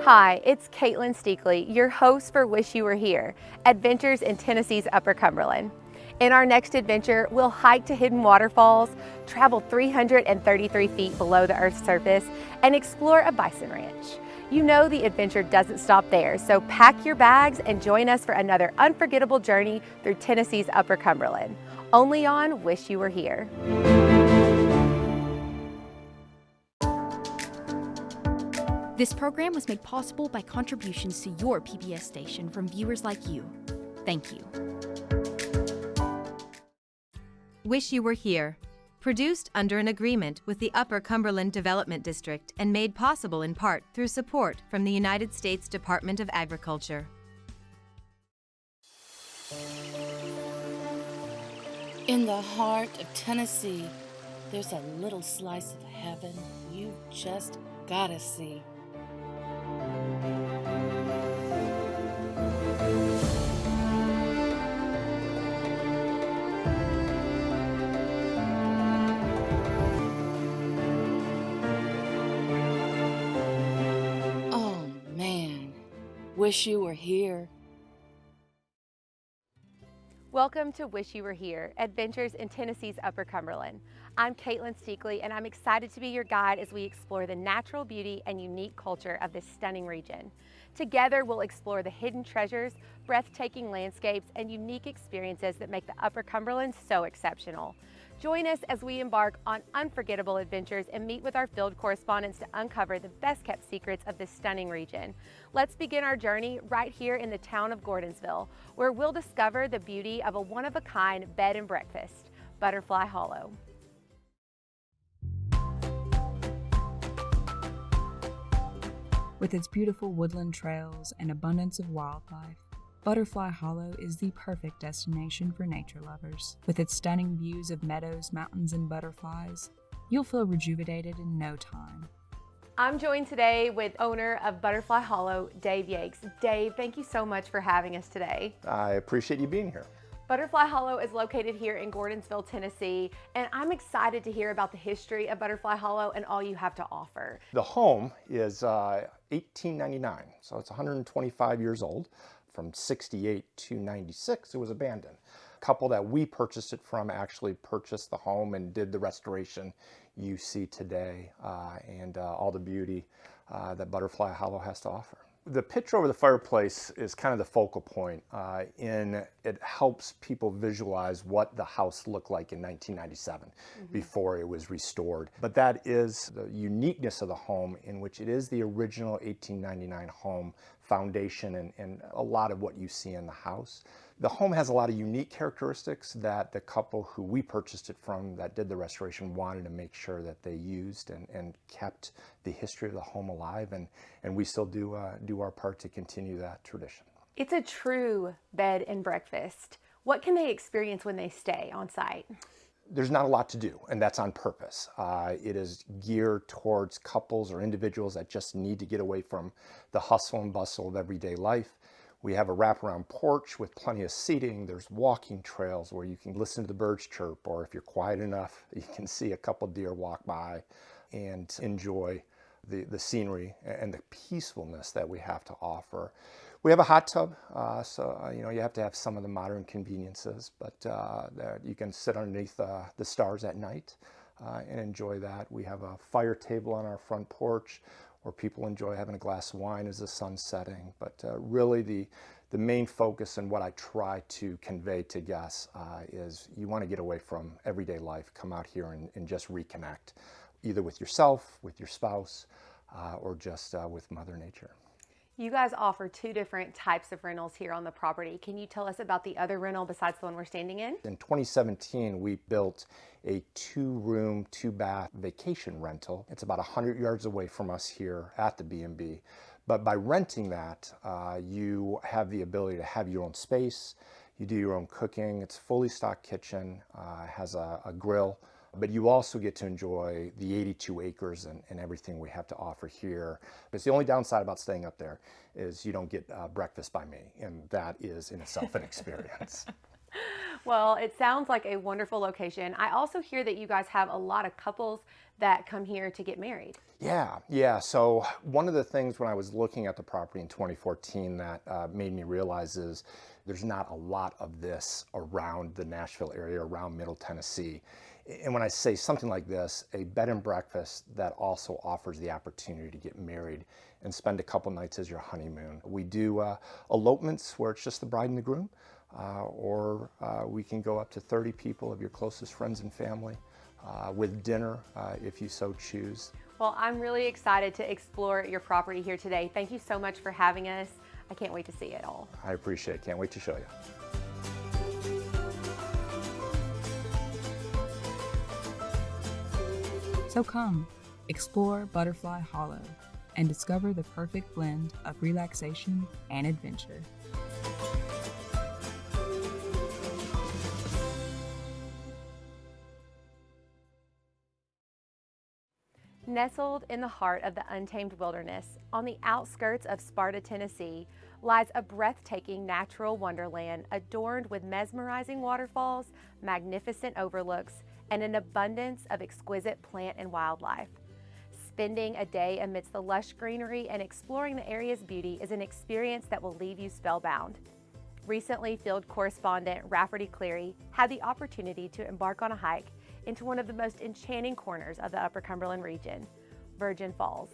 Hi, it's Katelyn Steakley, your host for Wish You Were Here, Adventures in Tennessee's Upper Cumberland. In our next adventure, we'll hike to hidden waterfalls, travel 333 feet below the Earth's surface, and explore a bison ranch. You know the adventure doesn't stop there, so pack your bags and join us for another unforgettable journey through Tennessee's Upper Cumberland. Only on Wish You Were Here. This program was made possible by contributions to your PBS station from viewers like you. Thank you. Wish You Were Here, produced under an agreement with the Upper Cumberland Development District and made possible in part through support from the United States Department of Agriculture. In the heart of Tennessee, there's a little slice of heaven you just gotta see. Oh man, wish you were here. Welcome to Wish You Were Here, Adventures in Tennessee's Upper Cumberland. I'm Katelyn Steakley, and I'm excited to be your guide as we explore the natural beauty and unique culture of this stunning region. Together, we'll explore the hidden treasures, breathtaking landscapes, and unique experiences that make the Upper Cumberland so exceptional. Join us as we embark on unforgettable adventures and meet with our field correspondents to uncover the best-kept secrets of this stunning region. Let's begin our journey right here in the town of Gordonsville, where we'll discover the beauty of a one-of-a-kind bed and breakfast, Butterfly Hollow. With its beautiful woodland trails and abundance of wildlife, Butterfly Hollow is the perfect destination for nature lovers. With its stunning views of meadows, mountains, and butterflies, you'll feel rejuvenated in no time. I'm joined today with owner of Butterfly Hollow, Dave Yates. Dave, thank you so much for having us today. I appreciate you being here. Butterfly Hollow is located here in Gordonsville, Tennessee, and I'm excited to hear about the history of Butterfly Hollow and all you have to offer. The home is 1899, so it's 125 years old. From 68 to 96, it was abandoned. A couple that we purchased it from actually purchased the home and did the restoration you see today and all the beauty that Butterfly Hollow has to offer. The picture over the fireplace is kind of the focal point it helps people visualize what the house looked like in 1997 before it was restored. But that is the uniqueness of the home, in which it is the original 1899 home foundation and a lot of what you see in the house. The home has a lot of unique characteristics that the couple who we purchased it from that did the restoration wanted to make sure that they used and kept the history of the home alive, and we still do our part to continue that tradition. It's a true bed and breakfast. What can they experience when they stay on site? There's not a lot to do, and that's on purpose. It is geared towards couples or individuals that just need to get away from the hustle and bustle of everyday life. We have a wraparound porch with plenty of seating. There's walking trails where you can listen to the birds chirp, or if you're quiet enough, you can see a couple deer walk by and enjoy the scenery and the peacefulness that we have to offer. We have a hot tub, so you have to have some of the modern conveniences, but you can sit underneath the stars at night and enjoy that. We have a fire table on our front porch where people enjoy having a glass of wine as the sun's setting. But really the main focus and what I try to convey to guests is you want to get away from everyday life, come out here and just reconnect, either with yourself, with your spouse, or just with Mother Nature. You guys offer two different types of rentals here on the property. Can you tell us about the other rental besides the one we're standing in? In 2017, we built a 2-room, 2-bath vacation rental. It's about 100 yards away from us here at the B&B. But by renting that, you have the ability to have your own space. You do your own cooking. It's a fully stocked kitchen, has a grill. But you also get to enjoy the 82 acres and everything we have to offer here. It's the only downside about staying up there is you don't get breakfast by me, and that is in itself an experience. Well, it sounds like a wonderful location. I also hear that you guys have a lot of couples that come here to get married. Yeah. So one of the things when I was looking at the property in 2014 that made me realize is there's not a lot of this around the Nashville area, around Middle Tennessee. And when I say something like this, a bed and breakfast that also offers the opportunity to get married and spend a couple nights as your honeymoon. We do elopements where it's just the bride and the groom, or we can go up to 30 people of your closest friends and family with dinner if you so choose. Well, I'm really excited to explore your property here today. Thank you so much for having us. I can't wait to see it all. I appreciate it. Can't wait to show you. So come, explore Butterfly Hollow and discover the perfect blend of relaxation and adventure. Nestled in the heart of the untamed wilderness, on the outskirts of Sparta, Tennessee, lies a breathtaking natural wonderland adorned with mesmerizing waterfalls, magnificent overlooks, and an abundance of exquisite plant and wildlife. Spending a day amidst the lush greenery and exploring the area's beauty is an experience that will leave you spellbound. Recently, field correspondent Rafferty Cleary had the opportunity to embark on a hike into one of the most enchanting corners of the Upper Cumberland region, Virgin Falls.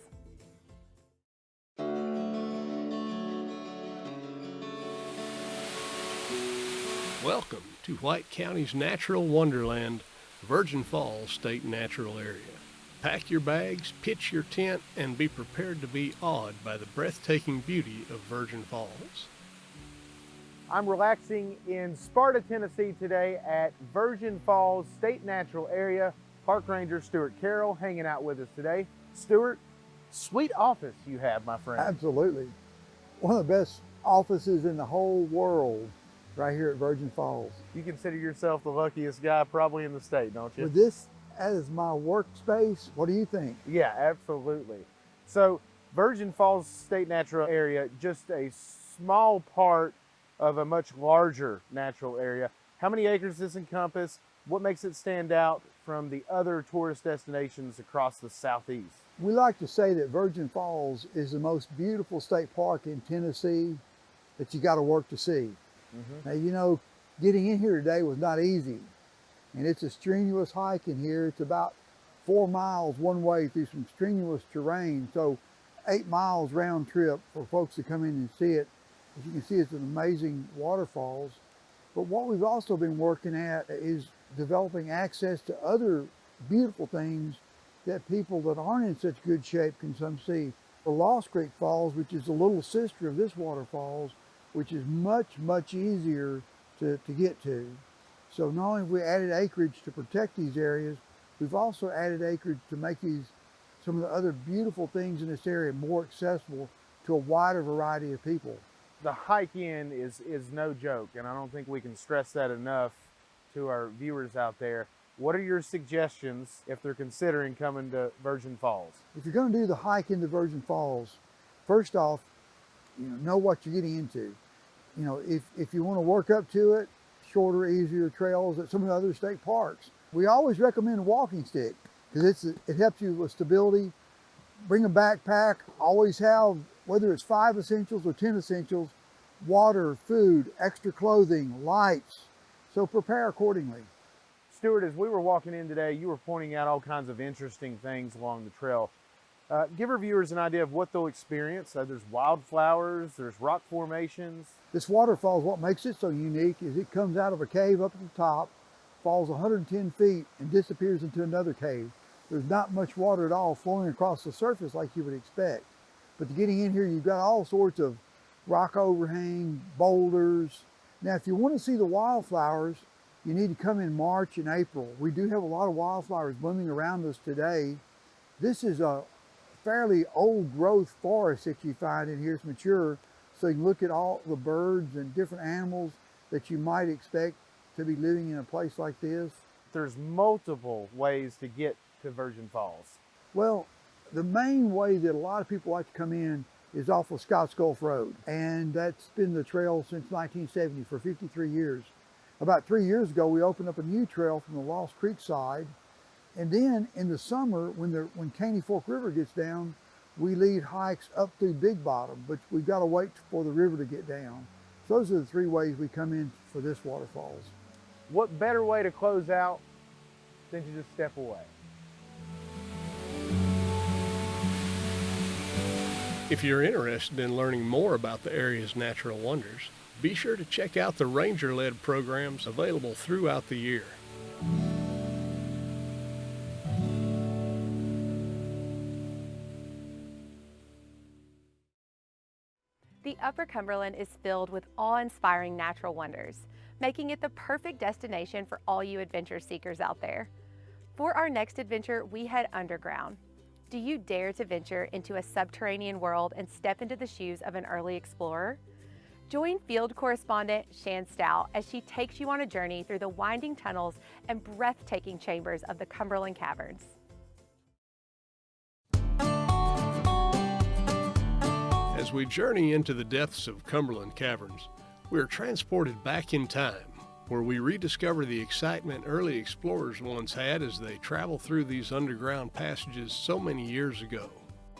Welcome to White County's natural wonderland, Virgin Falls State Natural Area. Pack your bags, pitch your tent, and be prepared to be awed by the breathtaking beauty of Virgin Falls. I'm relaxing in Sparta, Tennessee today at Virgin Falls State Natural Area. Park Ranger Stuart Carroll hanging out with us today. Stuart, sweet office you have, my friend. Absolutely. One of the best offices in the whole world right here at Virgin Falls. You consider yourself the luckiest guy probably in the state, don't you? With this as my workspace, what do you think? Yeah, absolutely. So Virgin Falls State Natural Area, just a small part of a much larger natural area. How many acres does this encompass? What makes it stand out from the other tourist destinations across the southeast? We like to say that Virgin Falls is the most beautiful state park in Tennessee that you got to work to see. Now, you know, getting in here today was not easy, and it's a strenuous hike in here. It's about 4 miles one way through some strenuous terrain, so 8 miles round trip for folks to come in and see it. As you can see, it's an amazing waterfalls. But what we've also been working at is developing access to other beautiful things that people that aren't in such good shape can come see. The Lost Creek Falls, which is the little sister of this waterfalls, which is much, much easier to get to. So not only have we added acreage to protect these areas, we've also added acreage to make some of the other beautiful things in this area more accessible to a wider variety of people. The hike in is no joke, and I don't think we can stress that enough to our viewers out there. What are your suggestions if they're considering coming to Virgin Falls? If you're going to do the hike into Virgin Falls, first off, know what you're getting into. You know, if you want to work up to it, shorter, easier trails at some of the other state parks. We always recommend a walking stick because it helps you with stability. Bring a backpack. Always have, whether it's 5 essentials or 10 essentials, water, food, extra clothing, lights. So prepare accordingly. Stuart, as we were walking in today, you were pointing out all kinds of interesting things along the trail. Give our viewers an idea of what they'll experience. There's wildflowers, there's rock formations. This waterfall is what makes it so unique is it comes out of a cave up at the top, falls 110 feet and disappears into another cave. There's not much water at all flowing across the surface like you would expect. But getting in here, you've got all sorts of rock overhang, boulders. Now, if you want to see the wildflowers, you need to come in March and April. We do have a lot of wildflowers blooming around us today. This is a fairly old growth forest that you find in here. It's mature, so you can look at all the birds and different animals that you might expect to be living in a place like this. There's multiple ways to get to Virgin Falls. Well, the main way that a lot of people like to come in is off of Scotts Gulf Road, and that's been the trail since 1970 for 53 years. About 3 years ago, we opened up a new trail from the Lost Creek side. And then in the summer, when Caney Fork River gets down, we lead hikes up through Big Bottom, but we've got to wait for the river to get down. So those are the 3 ways we come in for this waterfalls. What better way to close out than to just step away? If you're interested in learning more about the area's natural wonders, be sure to check out the ranger-led programs available throughout the year. The Upper Cumberland is filled with awe-inspiring natural wonders, making it the perfect destination for all you adventure seekers out there. For our next adventure, we head underground. Do you dare to venture into a subterranean world and step into the shoes of an early explorer? Join field correspondent Shan Stout as she takes you on a journey through the winding tunnels and breathtaking chambers of the Cumberland Caverns. As we journey into the depths of Cumberland Caverns, we are transported back in time, where we rediscover the excitement early explorers once had as they travel through these underground passages so many years ago.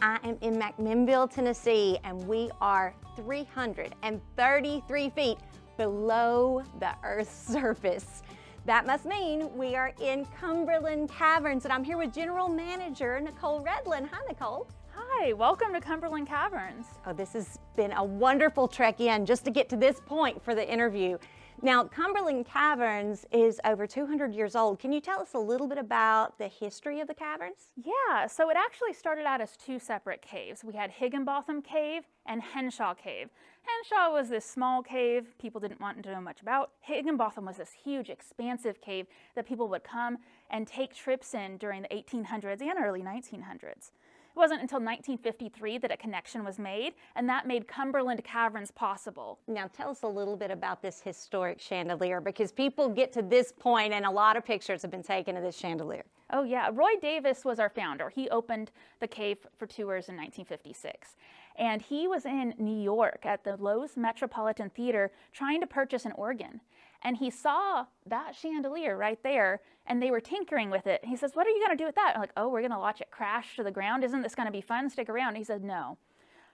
I am in McMinnville, Tennessee, and we are 333 feet below the Earth's surface. That must mean we are in Cumberland Caverns, and I'm here with General Manager Nicole Redland. Hi, Nicole. Hi, welcome to Cumberland Caverns. Oh, this has been a wonderful trek in just to get to this point for the interview. Now, Cumberland Caverns is over 200 years old. Can you tell us a little bit about the history of the caverns? Yeah, so it actually started out as 2 separate caves. We had Higginbotham Cave and Henshaw Cave. Henshaw was this small cave people didn't want to know much about. Higginbotham was this huge, expansive cave that people would come and take trips in during the 1800s and early 1900s. It wasn't until 1953 that a connection was made, and that made Cumberland Caverns possible. Now tell us a little bit about this historic chandelier, because people get to this point and a lot of pictures have been taken of this chandelier. Oh yeah, Roy Davis was our founder. He opened the cave for tours in 1956. And he was in New York at the Lowe's Metropolitan Theater trying to purchase an organ. And he saw that chandelier right there, and they were tinkering with it. He says, "What are you going to do with that?" I'm like, "Oh, we're going to watch it crash to the ground. Isn't this going to be fun? Stick around." He said, "No,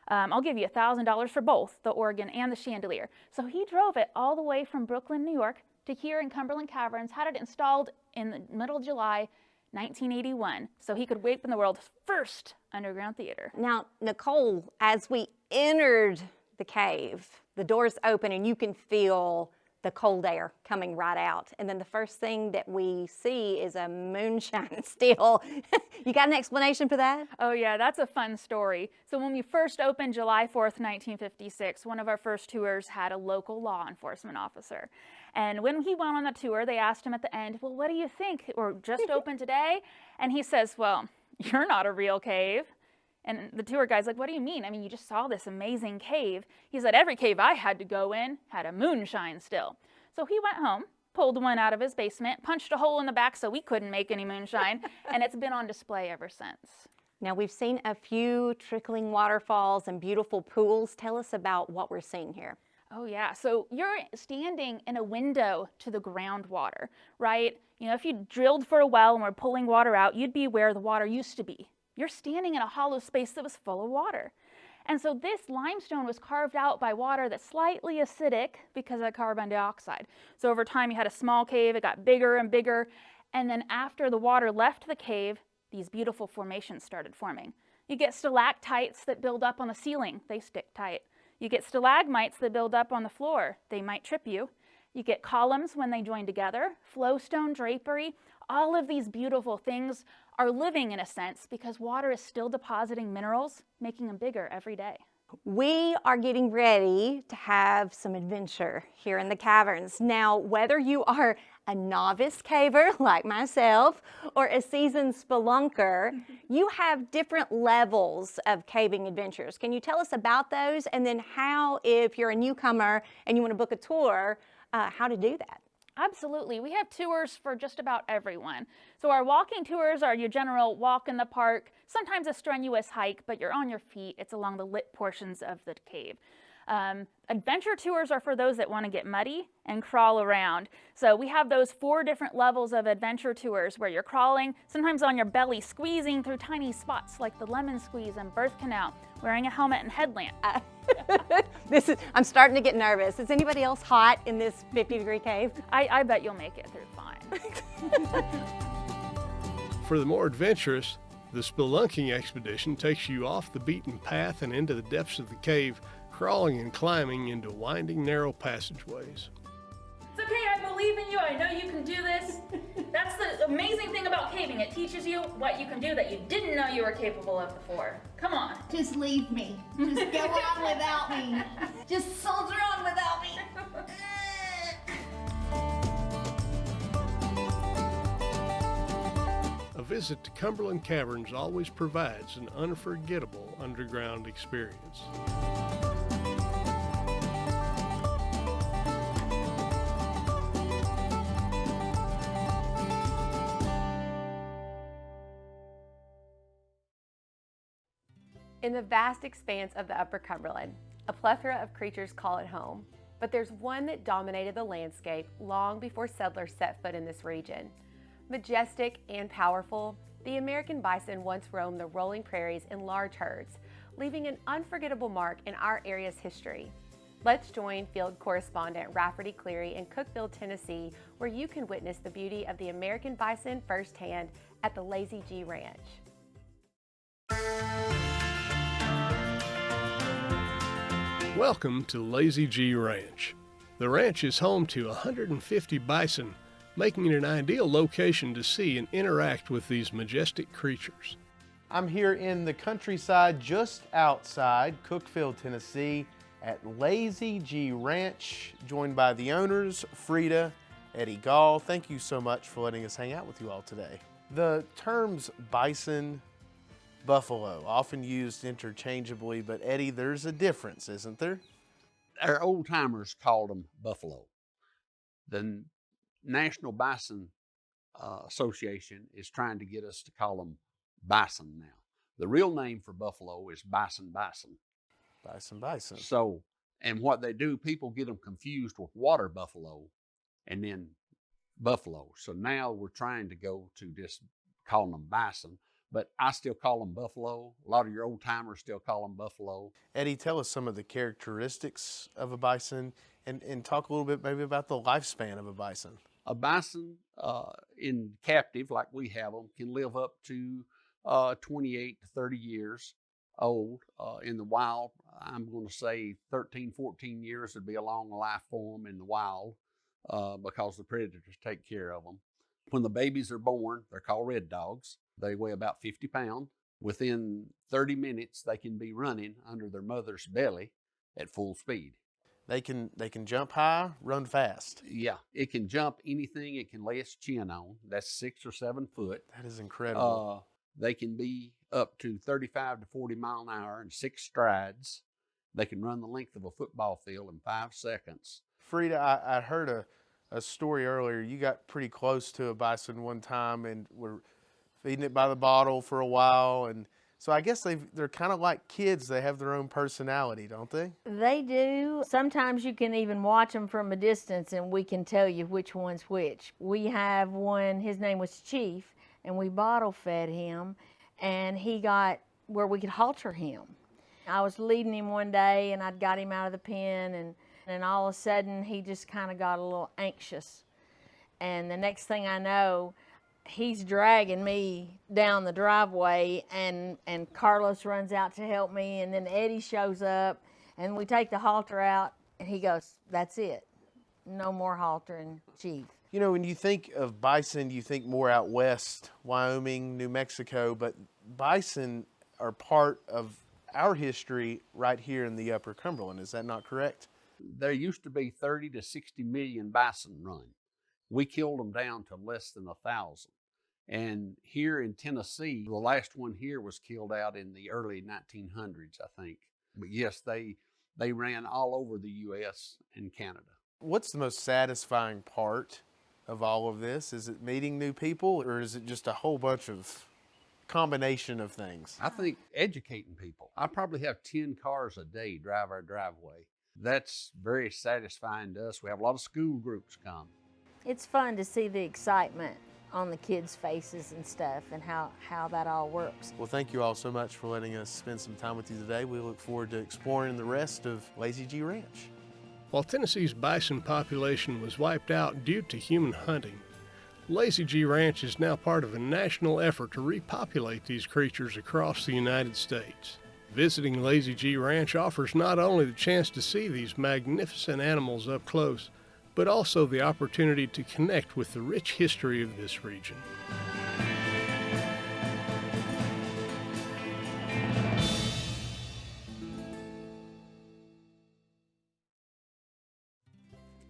I'll give you $1,000 for both the organ and the chandelier." So he drove it all the way from Brooklyn, New York to here in Cumberland Caverns, had it installed in the middle of July 1981, so he could open the world's first underground theater. Now, Nicole, as we entered the cave, the doors open and you can feel the cold air coming right out. And then the first thing that we see is a moonshine still. You got an explanation for that? Oh yeah, that's a fun story. So when we first opened July 4th, 1956, one of our first tours had a local law enforcement officer. And when he went on the tour, they asked him at the end, "Well, what do you think? We're just open today?" And he says, "Well, you're not a real cave." And the tour guide's like, "What do you mean? I mean, you just saw this amazing cave." He said, "Every cave I had to go in had a moonshine still." So he went home, pulled one out of his basement, punched a hole in the back so we couldn't make any moonshine, and it's been on display ever since. Now, we've seen a few trickling waterfalls and beautiful pools. Tell us about what we're seeing here. Oh yeah, so you're standing in a window to the groundwater, right? You know, if you drilled for a well and were pulling water out, you'd be where the water used to be. You're standing in a hollow space that was full of water. And so this limestone was carved out by water that's slightly acidic because of carbon dioxide. So over time you had a small cave, it got bigger and bigger, and then after the water left the cave, these beautiful formations started forming. You get stalactites that build up on the ceiling, they stick tight. You get stalagmites that build up on the floor, they might trip you. You get columns when they join together, flowstone drapery. All of these beautiful things are living in a sense because water is still depositing minerals, making them bigger every day. We are getting ready to have some adventure here in the caverns. Now, whether you are a novice caver like myself or a seasoned spelunker, you have different levels of caving adventures. Can you tell us about those? And then how, if you're a newcomer and you want to book a tour, how to do that? Absolutely. We have tours for just about everyone. So our walking tours are your general walk in the park, sometimes a strenuous hike, but you're on your feet. It's along the lit portions of the cave. Adventure tours are for those that want to get muddy and crawl around. So we have those 4 different levels of adventure tours where you're crawling, sometimes on your belly, squeezing through tiny spots like the lemon squeeze and birth canal, wearing a helmet and headlamp. I'm starting to get nervous. Is anybody else hot in this 50-degree cave? I bet you'll make it through fine. For the more adventurous, the spelunking expedition takes you off the beaten path and into the depths of the cave, crawling and climbing into winding, narrow passageways. It's okay, I believe in you. I know you can do this. That's the amazing thing about caving. It teaches you what you can do that you didn't know you were capable of before. Come on. Just leave me. Just go on without me. Just soldier on without me. A visit to Cumberland Caverns always provides an unforgettable underground experience. In the vast expanse of the Upper Cumberland, a plethora of creatures call it home, but there's one that dominated the landscape long before settlers set foot in this region. Majestic and powerful, the American bison once roamed the rolling prairies in large herds, leaving an unforgettable mark in our area's history. Let's join field correspondent Rafferty Cleary in Cookeville, Tennessee, where you can witness the beauty of the American bison firsthand at the Lazy G Ranch. Welcome to Lazy G Ranch. The ranch is home to 150 bison, making it an ideal location to see and interact with these majestic creatures. I'm here in the countryside just outside Cookeville, Tennessee at Lazy G Ranch, joined by the owners, Frida, Eddie Gall. Thank you so much for letting us hang out with you all today. The terms bison, buffalo, often used interchangeably, but Eddie, there's a difference, isn't there? Our old timers called them buffalo. The National Bison Association is trying to get us to call them bison now. The real name for buffalo is bison. Bison. So, and what they do, people get them confused with water buffalo and then buffalo. So now we're trying to go to just calling them bison. But I still call them buffalo. A lot of your old timers still call them buffalo. Eddie, tell us some of the characteristics of a bison and talk a little bit maybe about the lifespan of a bison. A bison in captive, like we have them, can live up to 28 to 30 years old. In the wild, I'm going to say 13, 14 years would be a long life for them in the wild because the predators take care of them. When the babies are born, they're called red dogs. They weigh about 50 pounds. Within 30 minutes, they can be running under their mother's belly at full speed. They can jump high, run fast. Yeah, it can jump anything it can lay its chin on. That's 6 or 7 foot. That is incredible. They can be up to 35 to 40 mile an hour in 6 strides. They can run the length of a football field in 5 seconds. Frida, I heard a story earlier. You got pretty close to a bison one time and were feeding it by the bottle for a while, and so I guess they're kind of like kids. They have their own personality, don't they? They do. Sometimes you can even watch them from a distance and we can tell you which one's which. We have one, his name was Chief, and we bottle fed him, and he got where we could halter him. I was leading him one day and I'd got him out of the pen, and all of a sudden he just kind of got a little anxious. And the next thing I know, he's dragging me down the driveway, and Carlos runs out to help me, and then Eddie shows up, and we take the halter out, and he goes, "That's it. No more haltering, Chief." You know, when you think of bison, you think more out west, Wyoming, New Mexico, but bison are part of our history right here in the Upper Cumberland. Is that not correct? There used to be 30 to 60 million bison run. We killed them down to less than 1,000. And here in Tennessee, the last one here was killed out in the early 1900s, I think. But yes, they ran all over the U.S. and Canada. What's the most satisfying part of all of this? Is it meeting new people, or is it just a whole bunch of combination of things? I think educating people. I probably have 10 cars a day drive our driveway. That's very satisfying to us. We have a lot of school groups come. It's fun to see the excitement on the kids' faces and stuff and how that all works. Well, thank you all so much for letting us spend some time with you today. We look forward to exploring the rest of Lazy G Ranch. While Tennessee's bison population was wiped out due to human hunting, Lazy G Ranch is now part of a national effort to repopulate these creatures across the United States. Visiting Lazy G Ranch offers not only the chance to see these magnificent animals up close, but also the opportunity to connect with the rich history of this region.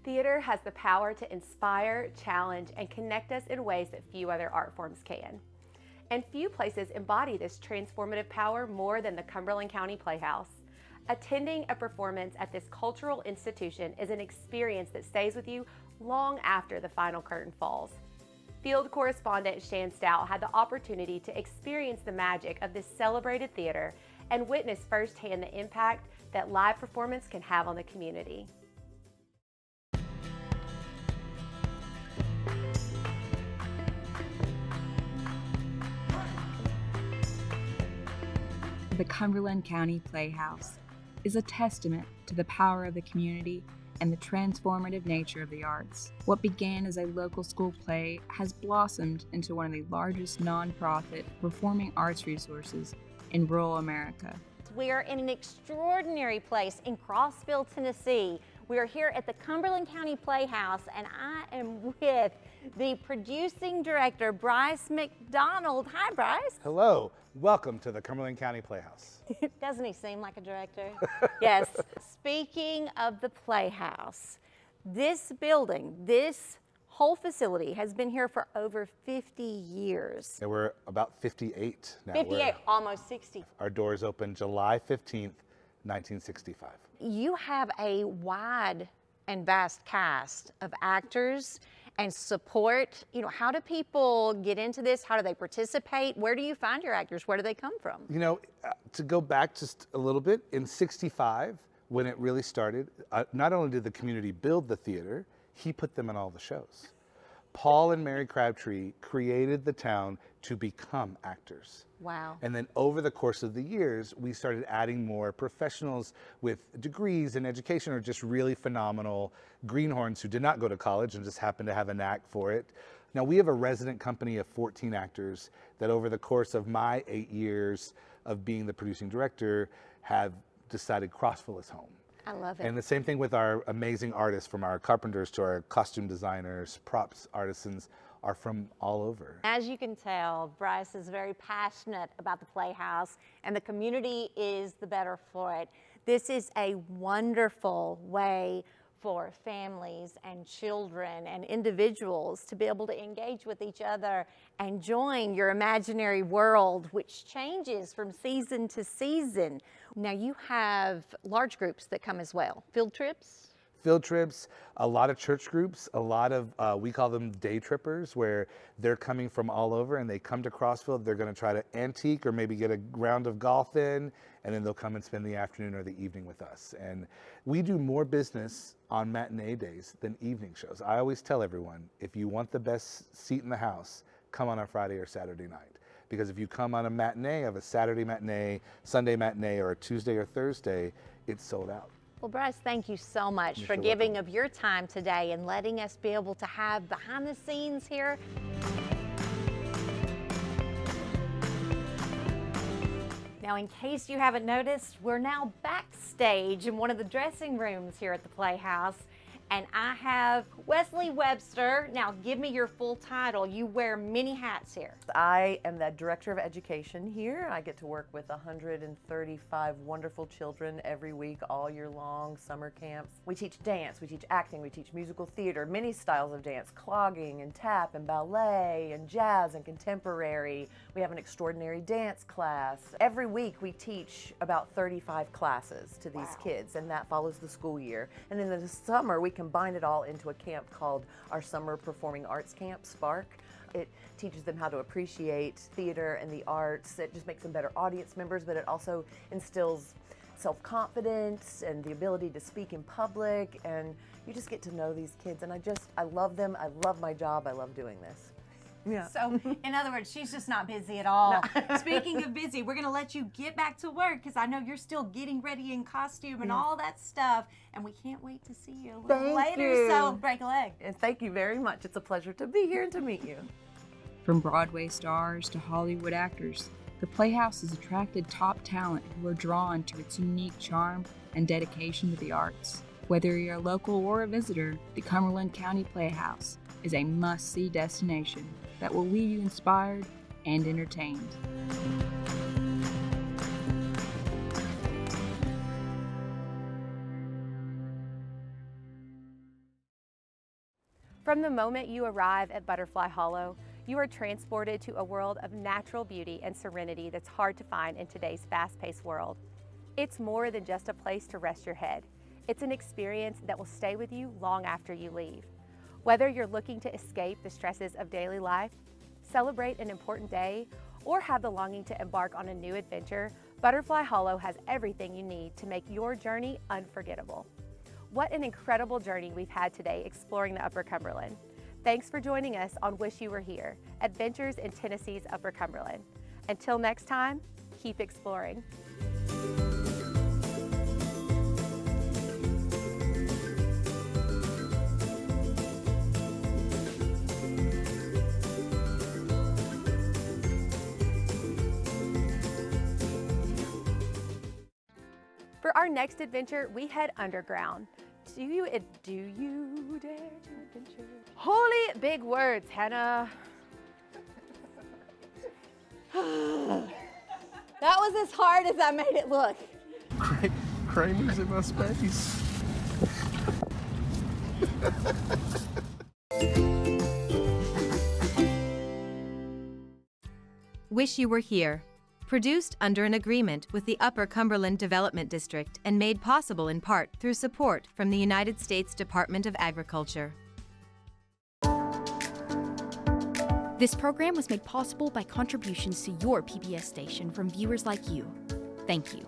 Theater has the power to inspire, challenge, and connect us in ways that few other art forms can. And few places embody this transformative power more than the Cumberland County Playhouse. Attending a performance at this cultural institution is an experience that stays with you long after the final curtain falls. Field correspondent Shan Stout had the opportunity to experience the magic of this celebrated theater and witness firsthand the impact that live performance can have on the community. The Cumberland County Playhouse is a testament to the power of the community and the transformative nature of the arts. What began as a local school play has blossomed into one of the largest nonprofit performing arts resources in rural America. We are in an extraordinary place in Crossville, Tennessee. We are here at the Cumberland County Playhouse, and I am with the producing director, Bryce McDonald. Hi, Bryce. Hello. Welcome to the Cumberland County Playhouse. Doesn't he seem like a director? Yes. Speaking of the Playhouse, this building, this whole facility has been here for over 50 years. And we're about 58 now. 58, almost 60. Our doors opened July 15th, 1965. You have a wide and vast cast of actors and support. You know, how do people get into this? How do they participate? Where do you find your actors? Where do they come from? You know, to go back just a little bit, in 65, when it really started, not only did the community build the theater, he put them in all the shows. Paul and Mary Crabtree created the town to become actors. Wow. And then over the course of the years, we started adding more professionals with degrees in education or just really phenomenal greenhorns who did not go to college and just happened to have a knack for it. Now we have a resident company of 14 actors that over the course of my 8 years of being the producing director have decided Crossville is home. I love it. And the same thing with our amazing artists, from our carpenters to our costume designers, props artisans, are from all over. As you can tell, Bryce is very passionate about the Playhouse, and the community is the better for it. This is a wonderful way for families and children and individuals to be able to engage with each other and join your imaginary world, which changes from season to season. Now you have large groups that come as well. Field trips? Field trips, a lot of church groups, a lot of, we call them day trippers, where they're coming from all over and they come to Crossville. They're going to try to antique or maybe get a round of golf in, and then they'll come and spend the afternoon or the evening with us. And we do more business on matinee days than evening shows. I always tell everyone, if you want the best seat in the house, come on a Friday or Saturday night. Because if you come on a matinee of a Saturday matinee, Sunday matinee, or a Tuesday or Thursday, it's sold out. Well, Bryce, thank you so much for giving of your time today and letting us be able to have behind the scenes here. Now, in case you haven't noticed, we're now backstage in one of the dressing rooms here at the Playhouse. And I have Wesley Webster. Now, give me your full title. You wear many hats here. I am the Director of Education here. I get to work with 135 wonderful children every week, all year long, summer camps. We teach dance, we teach acting, we teach musical theater, many styles of dance, clogging and tap and ballet and jazz and contemporary. We have an extraordinary dance class. Every week we teach about 35 classes to these kids, and that follows the school year. And in the summer, we combine it all into a camp called our Summer Performing Arts Camp, Spark. It teaches them how to appreciate theater and the arts. It just makes them better audience members, but it also instills self-confidence and the ability to speak in public, and you just get to know these kids, and I love them. I love my job. I love doing this. Yeah. So, in other words, she's just not busy at all. No. Speaking of busy, we're going to let you get back to work because I know you're still getting ready in costume and Yeah. all that stuff, and we can't wait to see you a little Thank later. you. So, break a leg. And thank you very much. It's a pleasure to be here and to meet you. From Broadway stars to Hollywood actors, the Playhouse has attracted top talent who are drawn to its unique charm and dedication to the arts. Whether you're a local or a visitor, the Cumberland County Playhouse is a must-see destination that will leave you inspired and entertained. From the moment you arrive at Butterfly Hollow, you are transported to a world of natural beauty and serenity that's hard to find in today's fast-paced world. It's more than just a place to rest your head. It's an experience that will stay with you long after you leave. Whether you're looking to escape the stresses of daily life, celebrate an important day, or have the longing to embark on a new adventure, Butterfly Hollow has everything you need to make your journey unforgettable. What an incredible journey we've had today exploring the Upper Cumberland. Thanks for joining us on Wish You Were Here, Adventures in Tennessee's Upper Cumberland. Until next time, keep exploring. For our next adventure, we head underground. Do you dare to adventure? Holy big words, Hannah. That was as hard as I made it look. Kramer's in my space. Wish You Were Here. Produced under an agreement with the Upper Cumberland Development District and made possible in part through support from the United States Department of Agriculture. This program was made possible by contributions to your PBS station from viewers like you. Thank you.